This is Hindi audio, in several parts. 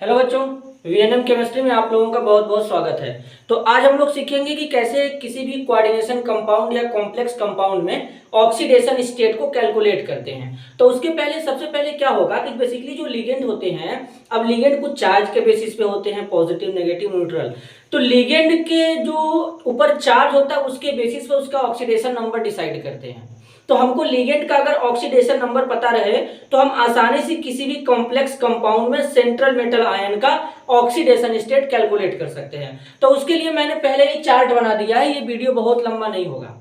हेलो बच्चों, वीएनएम केमिस्ट्री में आप लोगों का बहुत बहुत स्वागत है। तो आज हम लोग सीखेंगे कि कैसे किसी भी कोऑर्डिनेशन कंपाउंड या कॉम्प्लेक्स कंपाउंड में ऑक्सीडेशन स्टेट को कैलकुलेट करते हैं। तो उसके पहले सबसे पहले क्या होगा कि बेसिकली जो लिगेंड होते हैं, अब लिगेंड कुछ चार्ज के बेसिस पे होते हैं, पॉजिटिव, नेगेटिव, न्यूट्रल। तो लिगेंड के जो ऊपर चार्ज होता है उसके बेसिस पे उसका ऑक्सीडेशन नंबर डिसाइड करते हैं। तो हमको लिगेंड का अगर ऑक्सीडेशन नंबर पता रहे तो हम आसानी से किसी भी कॉम्प्लेक्स कंपाउंड में सेंट्रल मेटल आयन का ऑक्सीडेशन स्टेट कैलकुलेट कर सकते हैं। तो उसके लिए मैंने पहले ही चार्ट बना दिया है, ये वीडियो बहुत लंबा नहीं होगा,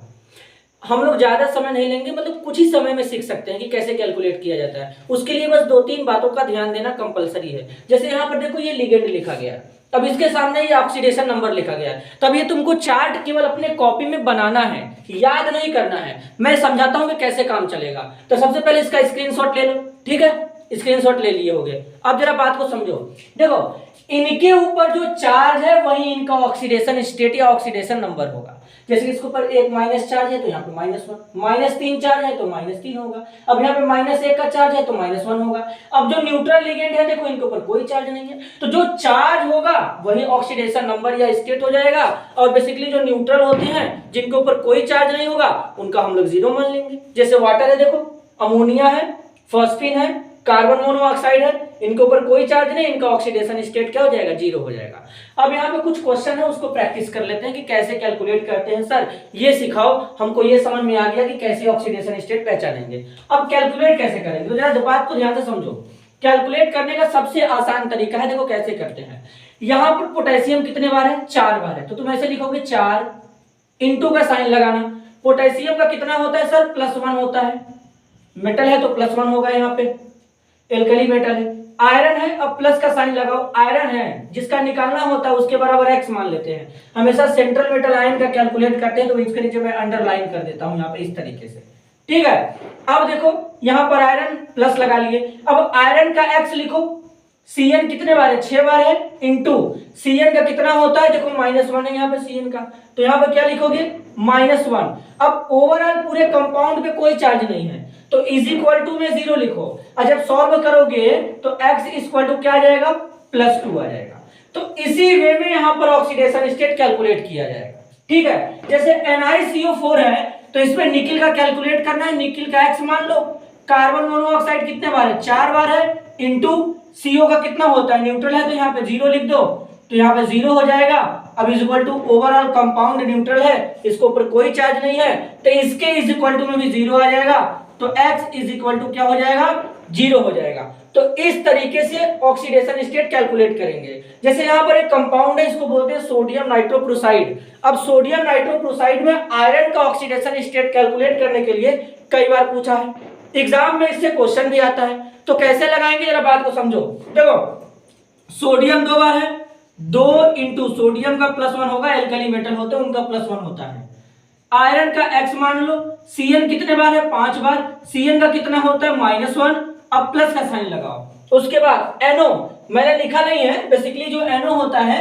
हम लोग ज्यादा समय नहीं लेंगे, मतलब कुछ ही समय में सीख सकते हैं कि कैसे कैलकुलेट किया जाता है। उसके लिए बस दो तीन बातों का ध्यान देना कंपलसरी है। जैसे यहाँ पर देखो ये लिगेंड लिखा गया है, अब इसके सामने ये ऑक्सीडेशन नंबर लिखा गया है, तब ये तुमको चार्ट केवल अपने कॉपी में बनाना है, याद नहीं करना है। मैं समझाता हूं कि कैसे काम चलेगा। तो सबसे पहले इसका स्क्रीनशॉट ले लो, ठीक है, स्क्रीनशॉट ले लिए होगे। अब जरा बात को समझो, देखो इनके ऊपर जो चार्ज है वही इनका ऑक्सीडेशन स्टेट या ऑक्सीडेशन नंबर होगा। जैसे इसके ऊपर एक माइनस चार्ज है तो यहाँ पे -1, -3 चार्ज है तो -3 होगा। अब यहाँ पे -1 का चार्ज है तो -1 होगा। अब जो न्यूट्रल लिगेंड है देखो इनके ऊपर कोई चार्ज नहीं है, तो जो चार्ज होगा वही ऑक्सीडेशन नंबर या स्टेट हो जाएगा। और बेसिकली जो न्यूट्रल होते हैं जिनके ऊपर कोई चार्ज नहीं होगा उनका हम लोग 0 मान लेंगे। जैसे वाटर है, देखो अमोनिया है, फॉस्फिन है, कार्बन मोनोऑक्साइड है, इनके ऊपर कोई चार्ज नहीं, इनका ऑक्सीडेशन स्टेट क्या हो जाएगा, 0 हो जाएगा। अब यहाँ पे कुछ क्वेश्चन है उसको प्रैक्टिस कर लेते हैं कि कैसे कैलकुलेट करते हैं। सर ये सिखाओ, हमको ये समझ में आ गया कि कैसे ऑक्सीडेशन स्टेट पहचानेंगे। अब कैलकुलेट कैसे करेंगे, तो जरा बात को ध्यान से समझो। कैलकुलेट करने का सबसे आसान तरीका है, देखो कैसे करते हैं। यहाँ पर पोटेशियम कितने बार है, 4 बार है, तो तुम ऐसे लिखोगे 4 इंटू का साइन लगाना। पोटेशियम का कितना होता है सर, +1 होता है, मेटल है तो +1 होगा, यहाँ पे एल्कली मेटल है। आयरन है, अब प्लस का साइन लगाओ, आयरन है जिसका निकालना होता है उसके बराबर x मान लेते हैं। हमेशा सेंट्रल मेटल आयन का कैलकुलेट करते हैं तो इसके नीचे मैं अंडरलाइन कर देता हूं यहाँ पे इस तरीके से, ठीक है। अब देखो यहाँ पर आयरन प्लस लगा लिए, अब आयरन का x लिखो। Cn कितने बार है, 6 बार है, इंटू Cn का कितना होता है, देखो -1 है यहाँ पे Cn का, तो यहाँ पे क्या लिखोगे, -1। अब ओवरऑल पूरे कंपाउंड पे कोई चार्ज नहीं है तो इज इक्वल टू में 0 लिखो, और जब सॉल्व करोगे तो x इक्वल टू क्या आ जाएगा, +2 आ जाएगा। तो इसी वे में यहाँ पर ऑक्सीडेशन स्टेट कैलकुलेट किया जाएगा, ठीक है। जैसे NiCO4 है तो इसमें निकिल का कैलकुलेट करना है, निकिल का x मान लो। कार्बन मोनोऑक्साइड कितने बार है, 4 बार है, इंटू CO का कितना होता है, न्यूट्रल है तो यहाँ पे 0 लिख दो, तो यहाँ पे 0 हो जाएगा। अब is equal to overall compound neutral है, इसके ऊपर कोई चार्ज नहीं है तो इसके इज इक्वल टू में भी 0 आ जाएगा, तो x इज इक्वल टू क्या हो जाएगा, 0 हो जाएगा। तो इस तरीके से ऑक्सीडेशन स्टेट कैलकुलेट करेंगे। जैसे यहाँ पर एक कंपाउंड है, इसको बोलते हैं सोडियम नाइट्रोक्लोराइड। अब सोडियम नाइट्रोक्लोराइड में आयरन का ऑक्सीडेशन स्टेट कैलकुलेट करने के लिए कई बार पूछा है, एग्जाम में इससे क्वेश्चन भी आता है। तो कैसे लगाएंगे जरा बात को समझो। देखो सोडियम 2 बार है, 2 इंटू सोडियम का +1 होगा, एल्कली मेटल होते हैं उनका +1 होता है। आयरन का x मान लो, Cn कितने बार है, 5 बार, Cn का कितना होता है, -1। अब प्लस का साइन लगाओ। उसके बाद NO मैंने लिखा नहीं है, बेसिकली जो NO होता है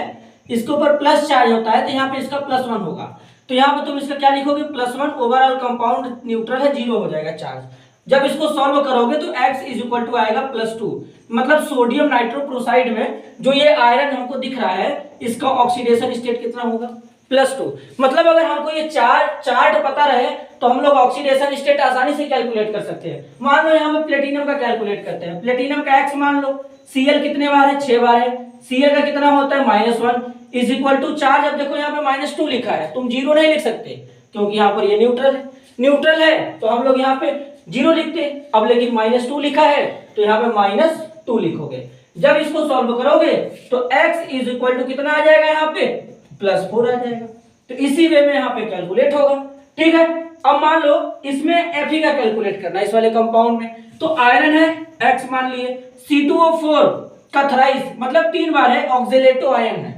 इसके ऊपर प्लस चार्ज होता है तो यहाँ पे इसका +1 होगा, तो यहाँ पे तुम इसका क्या लिखोगे, +1। ओवरऑल कंपाउंड न्यूट्रल है, 0 हो जाएगा चार्ज। जब इसको सॉल्व करोगे तो x इज इक्वल टू आएगा +2। मतलब सोडियम नाइट्रोक्लोराइड में जो ये आयरन हमको दिख रहा है इसका ऑक्सीडेशन स्टेट कितना होगा, +2। मतलब अगर हमको ये चार्ट पता रहे तो हम लोग ऑक्सीडेशन स्टेट आसानी से कैलकुलेट कर सकते हैं। मान लो यहाँ पे प्लेटिनम का कैलकुलेट करते हैं, प्लेटिनम का x मान लो, Cl कितने बार है, 6 बार है, Cl का कितना होता है, -1 इज इक्वल टू चार्ज। अब देखो यहाँ पे -2 लिखा है, तुम 0 नहीं लिख सकते क्योंकि यहाँ पर ये न्यूट्रल है तो हम लोग यहाँ पे 0 लिखते। अब लेकिन -2 लिखा है तो यहाँ पे -2 लिखोगे। जब इसको सॉल्व करोगे तो x इज इक्वल टू कितना आ जाएगा, यहाँ पे +4 आ जाएगा। तो इसी वे में यहाँ पे कैलकुलेट होगा, ठीक है। अब मान लो इसमें Fe का कैलकुलेट करना है, इस वाले कंपाउंड में, तो आयरन है x मान लिए, C2O4 का थ्राइस मतलब 3 बार है, ऑक्सीलेटो आयन है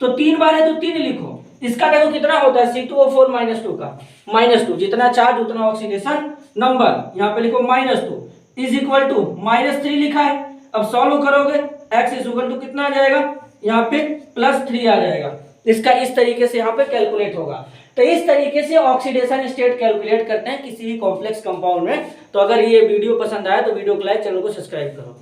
तो 3 बार है तो 3 लिखो। इसका देखो कितना होता है, C2O4 -2 का -2, जितना चार्ज उतना ऑक्सीडेशन नंबर, यहाँ पे लिखो -2 इज इक्वल टू -3 लिखा है। अब सॉल्व करोगे x इज इक्वल टू कितना आ जाएगा, यहाँ पे +3 आ जाएगा। इसका इस तरीके से यहाँ पे कैलकुलेट होगा। तो इस तरीके से ऑक्सीडेशन स्टेट कैलकुलेट करते हैं किसी भी कॉम्प्लेक्स कंपाउंड में। तो अगर ये वीडियो पसंद आया तो वीडियो को लाइक, चैनल को सब्सक्राइब करो।